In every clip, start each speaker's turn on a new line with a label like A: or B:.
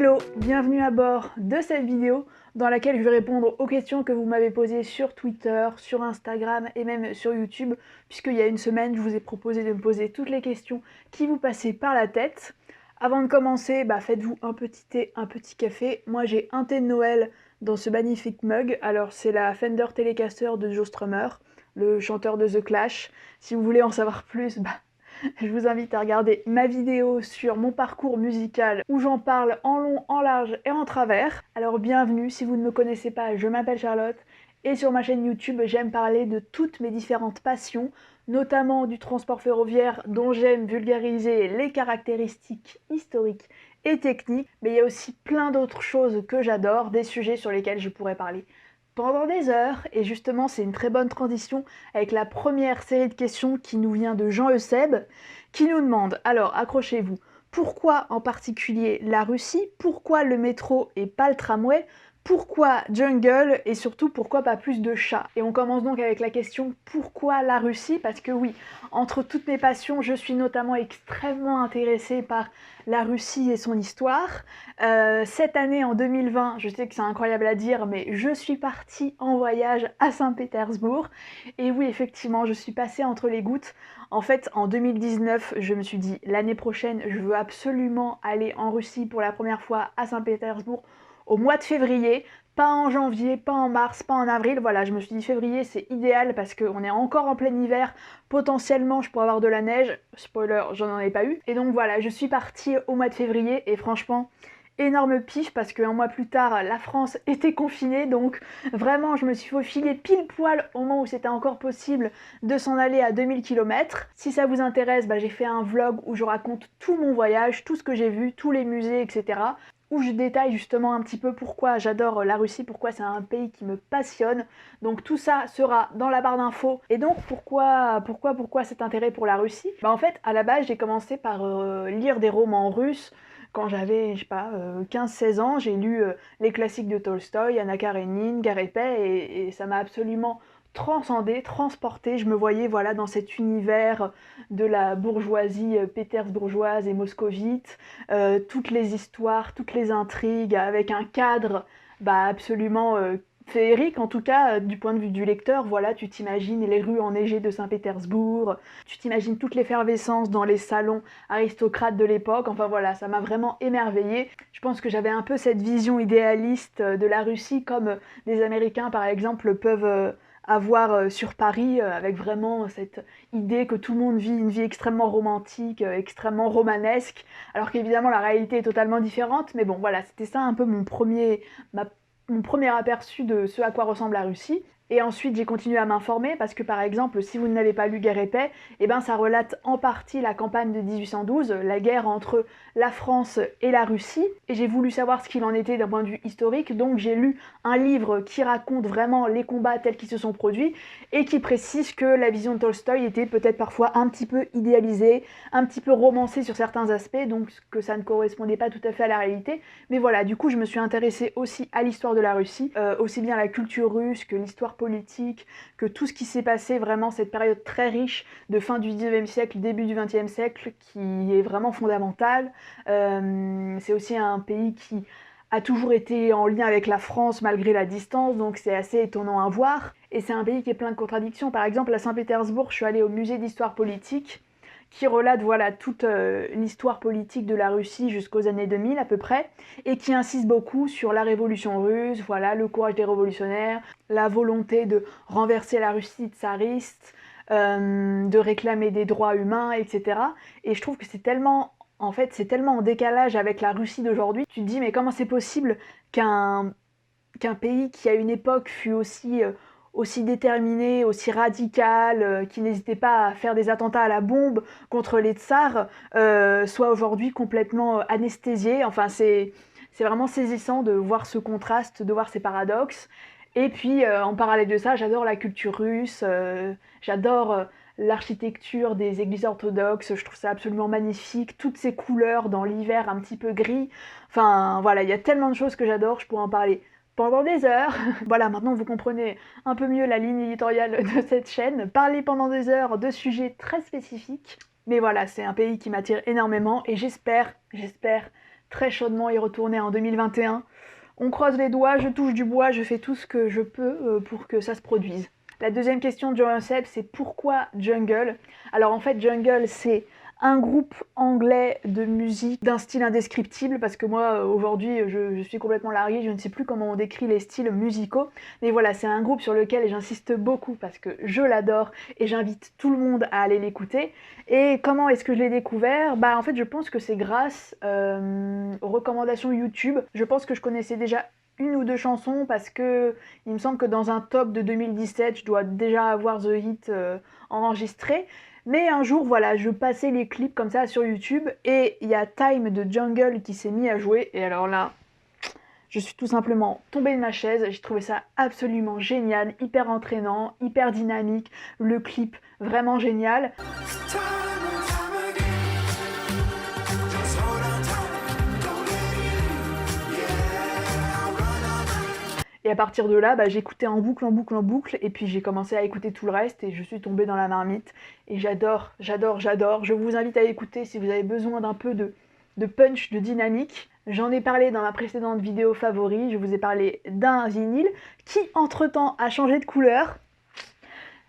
A: Hello, bienvenue à bord de cette vidéo dans laquelle je vais répondre aux questions que vous m'avez posées sur Twitter, sur Instagram et même sur YouTube, puisqu'il y a une semaine, je vous ai proposé de me poser toutes les questions qui vous passaient par la tête. Avant de commencer, faites-vous un petit thé, un petit café. Moi, j'ai un thé de Noël dans ce magnifique mug. Alors, c'est la Fender Telecaster de Joe Strummer, le chanteur de The Clash. Si vous voulez en savoir plus, je vous invite à regarder ma vidéo sur mon parcours musical où j'en parle en long, en large et en travers. Alors bienvenue, si vous ne me connaissez pas, je m'appelle Charlotte et sur ma chaîne YouTube, j'aime parler de toutes mes différentes passions, notamment du transport ferroviaire dont j'aime vulgariser les caractéristiques historiques et techniques, mais il y a aussi plein d'autres choses que j'adore, des sujets sur lesquels je pourrais parler pendant des heures, et justement c'est une très bonne transition avec la première série de questions qui nous vient de Jean Euseb, qui nous demande, alors accrochez-vous, pourquoi en particulier la Russie, pourquoi le métro et pas le tramway, pourquoi jungle et surtout pourquoi pas plus de chats. Et on commence donc avec la question pourquoi la Russie, parce que oui, entre toutes mes passions, je suis notamment extrêmement intéressée par la Russie et son histoire. Cette année, en 2020, je sais que c'est incroyable à dire, mais je suis partie en voyage à Saint-Pétersbourg. Et oui, effectivement, je suis passée entre les gouttes. En fait, en 2019, je me suis dit, l'année prochaine, je veux absolument aller en Russie pour la première fois à Saint-Pétersbourg au mois de février, pas en janvier, pas en mars, pas en avril. Voilà, je me suis dit février, c'est idéal parce qu'on est encore en plein hiver. Potentiellement, je pourrais avoir de la neige. Spoiler, j'en ai pas eu. Et donc voilà, je suis partie au mois de février et franchement, énorme pif parce qu'un mois plus tard, la France était confinée. Donc vraiment, je me suis faufilée pile poil au moment où c'était encore possible de s'en aller à 2000 km. Si ça vous intéresse, j'ai fait un vlog où je raconte tout mon voyage, tout ce que j'ai vu, tous les musées, etc. où je détaille justement un petit peu pourquoi j'adore la Russie, pourquoi c'est un pays qui me passionne. Donc tout ça sera dans la barre d'infos. Et donc pourquoi cet intérêt pour la Russie ? En fait, à la base, j'ai commencé par lire des romans russes. Quand j'avais, 15-16 ans, j'ai lu les classiques de Tolstoï, Anna Karénine, Guerre et Paix, et ça m'a absolument transcendée, transportée. Je me voyais dans cet univers de la bourgeoisie pétersbourgeoise et moscovite, toutes les histoires, toutes les intrigues, avec un cadre absolument féerique, en tout cas du point de vue du lecteur. Voilà, tu t'imagines les rues enneigées de Saint-Pétersbourg, tu t'imagines toute l'effervescence dans les salons aristocrates de l'époque. Enfin voilà, ça m'a vraiment émerveillée. Je pense que j'avais un peu cette vision idéaliste de la Russie comme des Américains par exemple peuvent avoir sur Paris, avec vraiment cette idée que tout le monde vit une vie extrêmement romantique, extrêmement romanesque, alors qu'évidemment la réalité est totalement différente, mais bon voilà, c'était ça un peu mon premier aperçu de ce à quoi ressemble la Russie. Et ensuite, j'ai continué à m'informer parce que, par exemple, si vous n'avez pas lu Guerre et Paix, ça relate en partie la campagne de 1812, la guerre entre la France et la Russie. Et j'ai voulu savoir ce qu'il en était d'un point de vue historique, donc j'ai lu un livre qui raconte vraiment les combats tels qu'ils se sont produits et qui précise que la vision de Tolstoï était peut-être parfois un petit peu idéalisée, un petit peu romancée sur certains aspects, donc que ça ne correspondait pas tout à fait à la réalité. Mais voilà, du coup, je me suis intéressée aussi à l'histoire de la Russie, aussi bien la culture russe que l'histoire politique, que tout ce qui s'est passé, vraiment cette période très riche de fin du 19e siècle, début du 20e siècle, qui est vraiment fondamentale. C'est aussi un pays qui a toujours été en lien avec la France malgré la distance, donc c'est assez étonnant à voir. Et c'est un pays qui est plein de contradictions. Par exemple, à Saint-Pétersbourg, je suis allée au musée d'histoire politique, qui relate toute l'histoire politique de la Russie jusqu'aux années 2000 à peu près, et qui insiste beaucoup sur la révolution russe, le courage des révolutionnaires, la volonté de renverser la Russie tsariste, de réclamer des droits humains, etc. Et je trouve que c'est tellement en décalage avec la Russie d'aujourd'hui. Tu te dis, mais comment c'est possible qu'un pays qui à une époque fut aussi déterminé, aussi radical, qui n'hésitait pas à faire des attentats à la bombe contre les tsars, soit aujourd'hui complètement anesthésié. Enfin, c'est vraiment saisissant de voir ce contraste, de voir ces paradoxes. Et puis, en parallèle de ça, j'adore la culture russe, j'adore l'architecture des églises orthodoxes, je trouve ça absolument magnifique, toutes ces couleurs dans l'hiver un petit peu gris. Enfin, voilà, il y a tellement de choses que j'adore, je pourrais en parler pendant des heures. Voilà, maintenant vous comprenez un peu mieux la ligne éditoriale de cette chaîne. Parler pendant des heures de sujets très spécifiques. Mais voilà, c'est un pays qui m'attire énormément et j'espère très chaudement y retourner en 2021. On croise les doigts, je touche du bois, je fais tout ce que je peux pour que ça se produise. La deuxième question de Seb, c'est pourquoi Jungle? Alors en fait, Jungle, c'est un groupe anglais de musique d'un style indescriptible, parce que moi, aujourd'hui, je suis complètement larguée, je ne sais plus comment on décrit les styles musicaux. Mais voilà, c'est un groupe sur lequel j'insiste beaucoup, parce que je l'adore, et j'invite tout le monde à aller l'écouter. Et comment est-ce que je l'ai découvert? Bah en fait, je pense que c'est grâce aux recommandations YouTube. Je pense que je connaissais déjà une ou deux chansons parce que il me semble que dans un top de 2017, je dois déjà avoir The Hit enregistré. Mais un jour, voilà, je passais les clips comme ça sur YouTube et il y a Time de Jungle qui s'est mis à jouer. Et alors là, je suis tout simplement tombée de ma chaise. J'ai trouvé ça absolument génial, hyper entraînant, hyper dynamique. Le clip, vraiment génial. Et à partir de là, j'écoutais en boucle, en boucle, en boucle, et puis j'ai commencé à écouter tout le reste, et je suis tombée dans la marmite. Et j'adore, j'adore, j'adore. Je vous invite à écouter si vous avez besoin d'un peu de punch, de dynamique. J'en ai parlé dans ma précédente vidéo favori, je vous ai parlé d'un vinyle qui, entre-temps, a changé de couleur.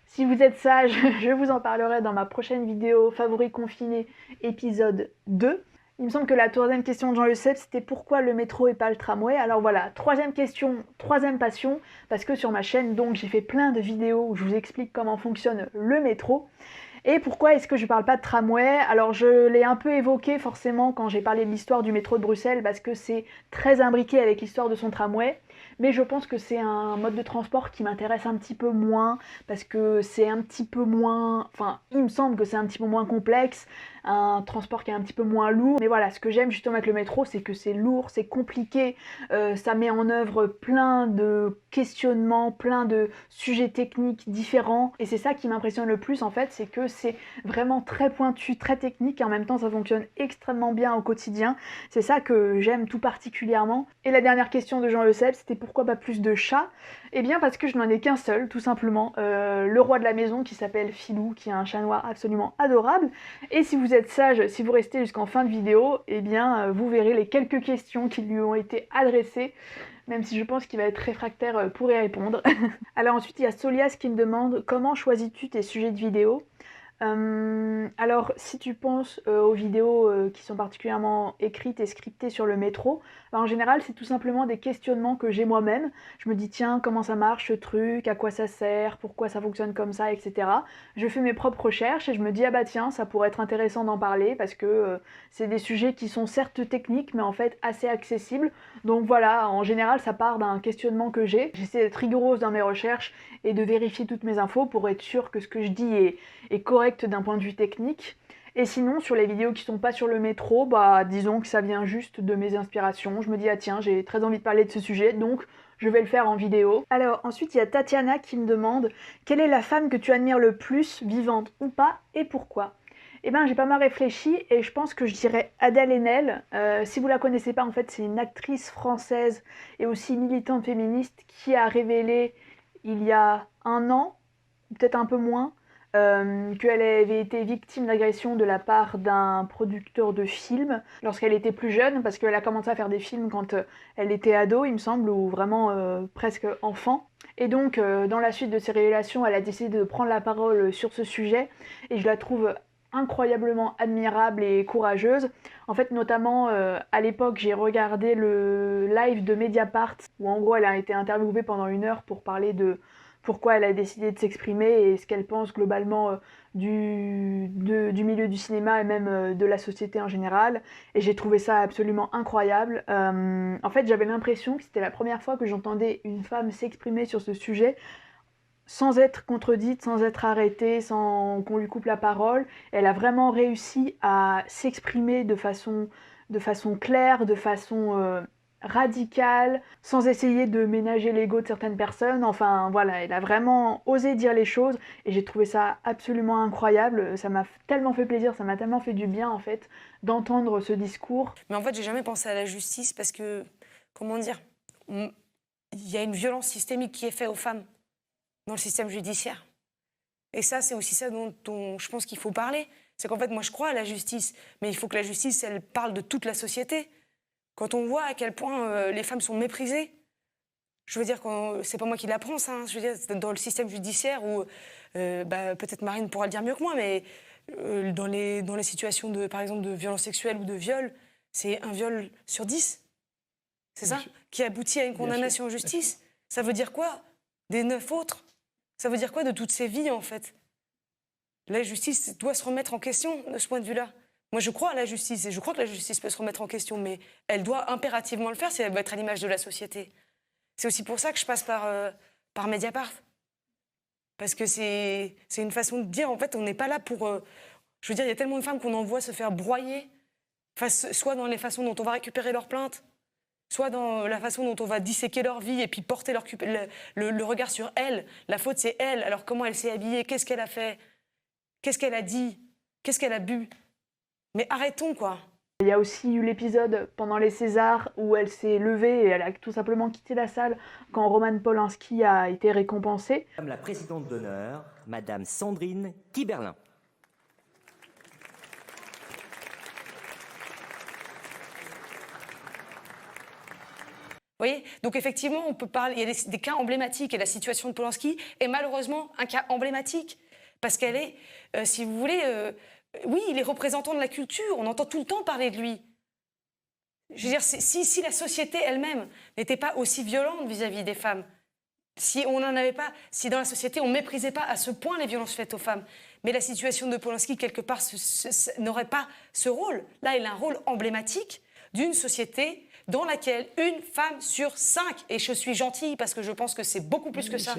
A: Si vous êtes sage, je vous en parlerai dans ma prochaine vidéo favori confiné, épisode 2. Il me semble que la troisième question de Jean Le Seb, c'était pourquoi le métro et pas le tramway. Alors voilà, troisième question, troisième passion, parce que sur ma chaîne, donc, j'ai fait plein de vidéos où je vous explique comment fonctionne le métro. Et pourquoi est-ce que je parle pas de tramway? Alors je l'ai un peu évoqué forcément quand j'ai parlé de l'histoire du métro de Bruxelles, parce que c'est très imbriqué avec l'histoire de son tramway. Mais je pense que c'est un mode de transport qui m'intéresse un petit peu moins, parce que c'est un petit peu moins... Enfin, il me semble que c'est un petit peu moins complexe, un transport qui est un petit peu moins lourd. Mais voilà, ce que j'aime justement avec le métro, c'est que c'est lourd, c'est compliqué, ça met en œuvre plein de questionnements, plein de sujets techniques différents. Et c'est ça qui m'impressionne le plus en fait, c'est que c'est vraiment très pointu, très technique, et en même temps ça fonctionne extrêmement bien au quotidien. C'est ça que j'aime tout particulièrement. Et la dernière question de Jean Le Seb, c'était pourquoi pas plus de chats? Eh bien parce que je n'en ai qu'un seul, tout simplement. Le roi de la maison qui s'appelle Filou, qui est un chat noir absolument adorable. Et si vous êtes sage, si vous restez jusqu'en fin de vidéo, eh bien vous verrez les quelques questions qui lui ont été adressées, même si je pense qu'il va être réfractaire pour y répondre. Alors ensuite, il y a Solias qui me demande comment choisis-tu tes sujets de vidéo? Alors, si tu penses aux vidéos qui sont particulièrement écrites et scriptées sur le métro, en général, c'est tout simplement des questionnements que j'ai moi-même. Je me dis, tiens, comment ça marche ce truc, à quoi ça sert, pourquoi ça fonctionne comme ça, etc. Je fais mes propres recherches et je me dis, ah bah tiens, ça pourrait être intéressant d'en parler parce que c'est des sujets qui sont certes techniques, mais en fait assez accessibles. Donc voilà, en général, ça part d'un questionnement que j'ai. J'essaie d'être rigoureuse dans mes recherches et de vérifier toutes mes infos pour être sûre que ce que je dis est correct d'un point de vue technique. Et sinon, sur les vidéos qui sont pas sur le métro, disons que ça vient juste de mes inspirations. Je me dis, ah tiens, j'ai très envie de parler de ce sujet, donc je vais le faire en vidéo. Alors ensuite, il y a Tatiana qui me demande quelle est la femme que tu admires le plus, vivante ou pas, et pourquoi? Eh ben, j'ai pas mal réfléchi et je pense que je dirais Adèle Haenel. Si vous la connaissez pas, en fait, c'est une actrice française et aussi militante féministe qui a révélé il y a un an, peut-être un peu moins, qu'elle avait été victime d'agression de la part d'un producteur de films lorsqu'elle était plus jeune, parce qu'elle a commencé à faire des films quand elle était ado, il me semble, ou vraiment presque enfant. Et donc, dans la suite de ces révélations, elle a décidé de prendre la parole sur ce sujet, et je la trouve incroyablement admirable et courageuse. En fait, notamment, à l'époque, j'ai regardé le live de Mediapart, où en gros, elle a été interviewée pendant 1 heure pour parler de pourquoi elle a décidé de s'exprimer et ce qu'elle pense globalement du milieu du cinéma et même de la société en général. Et j'ai trouvé ça absolument incroyable. En fait, j'avais l'impression que c'était la première fois que j'entendais une femme s'exprimer sur ce sujet sans être contredite, sans être arrêtée, sans qu'on lui coupe la parole. Elle a vraiment réussi à s'exprimer de façon claire, de façon radicale, sans essayer de ménager l'ego de certaines personnes. Enfin voilà, elle a vraiment osé dire les choses et j'ai trouvé ça absolument incroyable. Ça m'a tellement fait plaisir, ça m'a tellement fait du bien en fait d'entendre ce discours.
B: Mais en fait, j'ai jamais pensé à la justice parce que, comment dire, il y a une violence systémique qui est faite aux femmes dans le système judiciaire. Et ça, c'est aussi ça dont je pense qu'il faut parler. C'est qu'en fait, moi, je crois à la justice, mais il faut que la justice, elle parle de toute la société. quand on voit à quel point les femmes sont méprisées, je veux dire, c'est pas moi qui l'apprends, ça. Hein, je veux dire, dans le système judiciaire où, peut-être Marine pourra le dire mieux que moi, mais dans les situations par exemple, de violence sexuelle ou de viol, c'est un viol sur 10, c'est ça, qui aboutit à une condamnation en justice. Ça veut dire quoi des 9 autres? Ça veut dire quoi de toutes ces vies, en fait? La justice doit se remettre en question de ce point de vue-là. Moi, je crois à la justice et je crois que la justice peut se remettre en question, mais elle doit impérativement le faire si elle veut être à l'image de la société. C'est aussi pour ça que je passe par Mediapart. Parce que c'est une façon de dire, en fait, on n'est pas là pour... je veux dire, il y a tellement de femmes qu'on envoie se faire broyer, soit dans les façons dont on va récupérer leurs plaintes, soit dans la façon dont on va disséquer leur vie et puis porter le regard sur elles. La faute, c'est elle. Alors, comment elle s'est habillée? Qu'est-ce qu'elle a fait? Qu'est-ce qu'elle a dit? Qu'est-ce qu'elle a bu? Mais arrêtons, quoi.
A: Il y a aussi eu l'épisode pendant les Césars où elle s'est levée et elle a tout simplement quitté la salle quand Roman Polanski a été récompensé.
C: Madame la présidente d'honneur, Madame Sandrine Kiberlin.
B: Vous voyez? Donc effectivement, on peut parler, il y a des cas emblématiques et la situation de Polanski est malheureusement un cas emblématique parce qu'elle est, si vous voulez, oui, il est représentant de la culture, on entend tout le temps parler de lui. Je veux dire, si la société elle-même n'était pas aussi violente vis-à-vis des femmes, si on n'en avait pas, si dans la société on méprisait pas à ce point les violences faites aux femmes, mais la situation de Polanski quelque part n'aurait pas ce rôle. Là, il a un rôle emblématique d'une société dans laquelle une femme sur 5, et je suis gentille parce que je pense que c'est beaucoup plus que ça,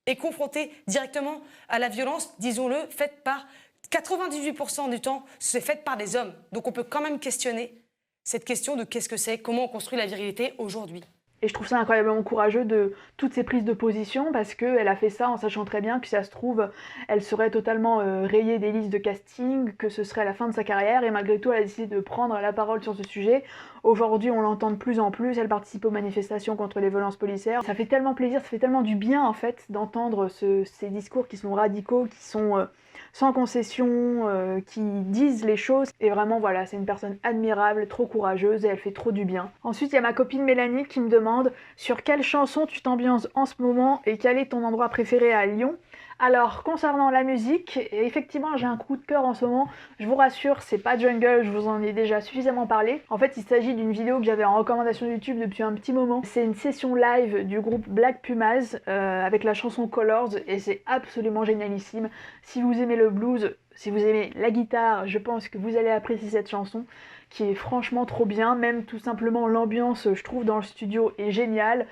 B: est confrontée directement à la violence, disons-le, faite par 98% du temps, c'est faite par des hommes. Donc on peut quand même questionner cette question de qu'est-ce que c'est, comment on construit la virilité aujourd'hui.
A: Et je trouve ça incroyablement courageux de toutes ces prises de position parce qu'elle a fait ça en sachant très bien que si ça se trouve, elle serait totalement rayée des listes de casting, que ce serait la fin de sa carrière et malgré tout elle a décidé de prendre la parole sur ce sujet. Aujourd'hui on l'entend de plus en plus, elle participe aux manifestations contre les violences policières. Ça fait tellement plaisir, ça fait tellement du bien en fait d'entendre ces discours qui sont radicaux, qui sont sans concession, qui disent les choses. Et vraiment voilà, c'est une personne admirable, trop courageuse et elle fait trop du bien. Ensuite il y a ma copine Mélanie qui me demande sur quelle chanson tu t'ambiances en ce moment et quel est ton endroit préféré à Lyon. Alors concernant la musique, effectivement j'ai un coup de cœur en ce moment, je vous rassure c'est pas Jungle, je vous en ai déjà suffisamment parlé. En fait il s'agit d'une vidéo que j'avais en recommandation YouTube depuis un petit moment. C'est une session live du groupe Black Pumas avec la chanson Colors et c'est absolument génialissime. Si vous aimez le blues, si vous aimez la guitare, je pense que vous allez apprécier cette chanson qui est franchement trop bien, même tout simplement l'ambiance je trouve dans le studio est géniale.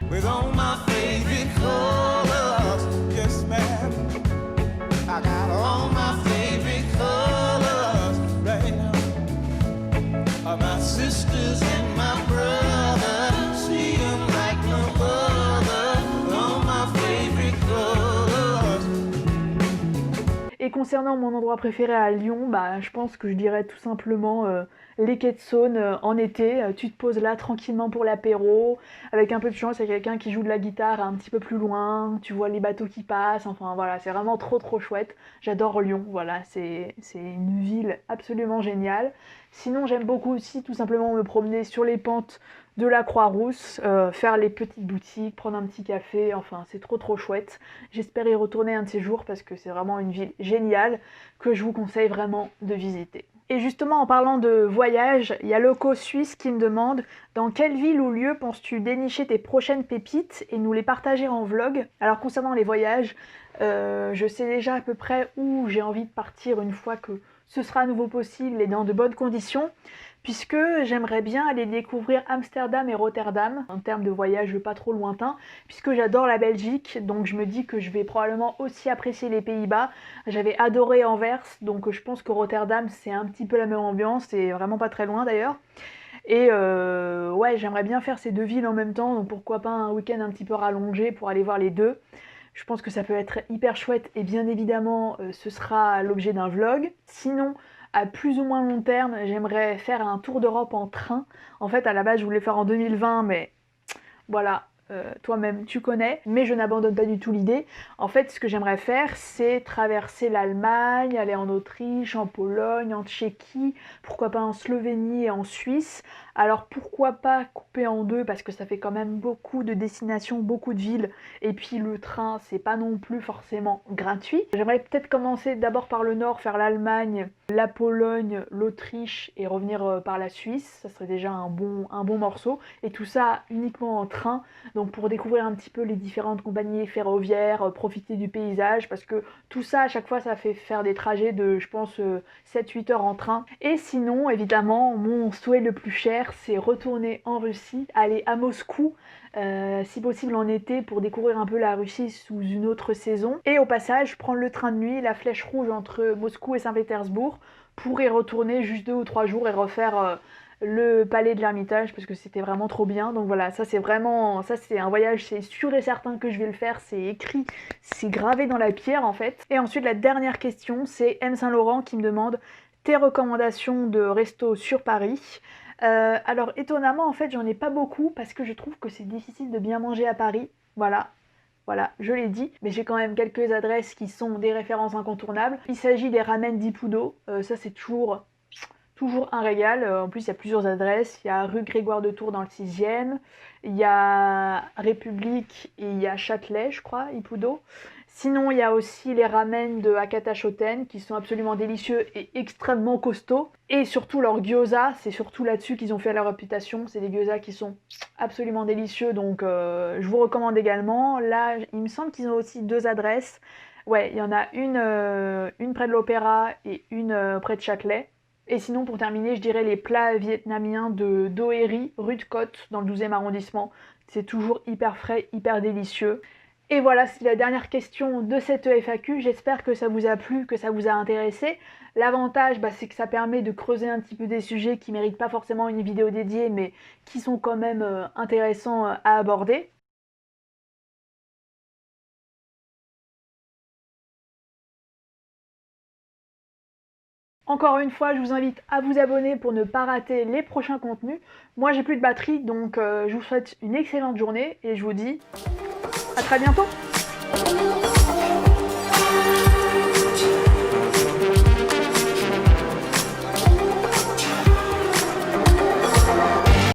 A: Et concernant mon endroit préféré à Lyon, je pense que je dirais tout simplement les quais de Saône en été. Tu te poses là tranquillement pour l'apéro, avec un peu de chance, il y a quelqu'un qui joue de la guitare un petit peu plus loin, tu vois les bateaux qui passent, enfin voilà, c'est vraiment trop chouette. J'adore Lyon, voilà, c'est une ville absolument géniale. Sinon j'aime beaucoup aussi tout simplement me promener sur les pentes de la Croix-Rousse, faire les petites boutiques, prendre un petit café, enfin c'est trop chouette. J'espère y retourner un de ces jours parce que c'est vraiment une ville géniale que je vous conseille vraiment de visiter. Et justement en parlant de voyage, il y a Loco Suisse qui me demande dans quelle ville ou lieu penses-tu dénicher tes prochaines pépites et nous les partager en vlog. Alors concernant les voyages, je sais déjà à peu près où j'ai envie de partir une fois que ce sera à nouveau possible et dans de bonnes conditions, puisque j'aimerais bien aller découvrir Amsterdam et Rotterdam, en termes de voyage pas trop lointain, puisque j'adore la Belgique, donc je me dis que je vais probablement aussi apprécier les Pays-Bas. J'avais adoré Anvers, donc je pense que Rotterdam c'est un petit peu la même ambiance, et vraiment pas très loin d'ailleurs. Et ouais, j'aimerais bien faire ces deux villes en même temps, donc pourquoi pas un week-end un petit peu rallongé pour aller voir les deux. Je pense que ça peut être hyper chouette et bien évidemment ce sera l'objet d'un vlog. Sinon, à plus ou moins long terme, j'aimerais faire un tour d'Europe en train. En fait, à la base, je voulais le faire en 2020, mais voilà, toi-même tu connais, mais je n'abandonne pas du tout l'idée. En fait, ce que j'aimerais faire, c'est traverser l'Allemagne, aller en Autriche, en Pologne, en Tchéquie, pourquoi pas en Slovénie et en Suisse. Alors pourquoi pas couper en deux, parce que ça fait quand même beaucoup de destinations, beaucoup de villes, et puis le train, c'est pas non plus forcément gratuit. J'aimerais peut-être commencer d'abord par le nord, faire l'Allemagne, la Pologne, l'Autriche, et revenir par la Suisse. Ça serait déjà un bon morceau, et tout ça uniquement en train. Donc pour découvrir un petit peu les différentes compagnies ferroviaires, profiter du paysage, parce que tout ça à chaque fois ça fait faire des trajets de je pense 7-8 heures en train. Et sinon évidemment mon souhait le plus cher c'est retourner en Russie, aller à Moscou, si possible en été pour découvrir un peu la Russie sous une autre saison. Et au passage prendre le train de nuit, la flèche rouge entre Moscou et Saint-Pétersbourg pour y retourner juste 2 ou 3 jours et refaire le palais de l'Ermitage parce que c'était vraiment trop bien. Donc voilà, ça c'est un voyage, c'est sûr et certain que je vais le faire, c'est écrit, c'est gravé dans la pierre en fait. Et ensuite la dernière question, c'est M Saint-Laurent qui me demande tes recommandations de resto sur Paris. Alors étonnamment en fait j'en ai pas beaucoup parce que je trouve que c'est difficile de bien manger à Paris. Voilà, je l'ai dit, mais j'ai quand même quelques adresses qui sont des références incontournables. Il s'agit des ramen d'Ippudo, ça c'est toujours un régal. En plus il y a plusieurs adresses, il y a rue Grégoire de Tours dans le 6e, il y a République et il y a Châtelet je crois, Ippudo. Sinon il y a aussi les ramen de Hakata Shoten qui sont absolument délicieux et extrêmement costauds. Et surtout leurs gyoza, c'est surtout là-dessus qu'ils ont fait leur réputation. C'est des gyoza qui sont absolument délicieux, donc je vous recommande également. Là il me semble qu'ils ont aussi 2 adresses. Ouais, il y en a une près de l'Opéra et une près de Châtelet. Et sinon, pour terminer, je dirais les plats vietnamiens de Doeri, rue de Côte, dans le 12e arrondissement. C'est toujours hyper frais, hyper délicieux. Et voilà, c'est la dernière question de cette FAQ. J'espère que ça vous a plu, que ça vous a intéressé. L'avantage, c'est que ça permet de creuser un petit peu des sujets qui ne méritent pas forcément une vidéo dédiée, mais qui sont quand même intéressants à aborder. Encore une fois, je vous invite à vous abonner pour ne pas rater les prochains contenus. Moi, j'ai plus de batterie, donc je vous souhaite une excellente journée et je vous dis à très bientôt.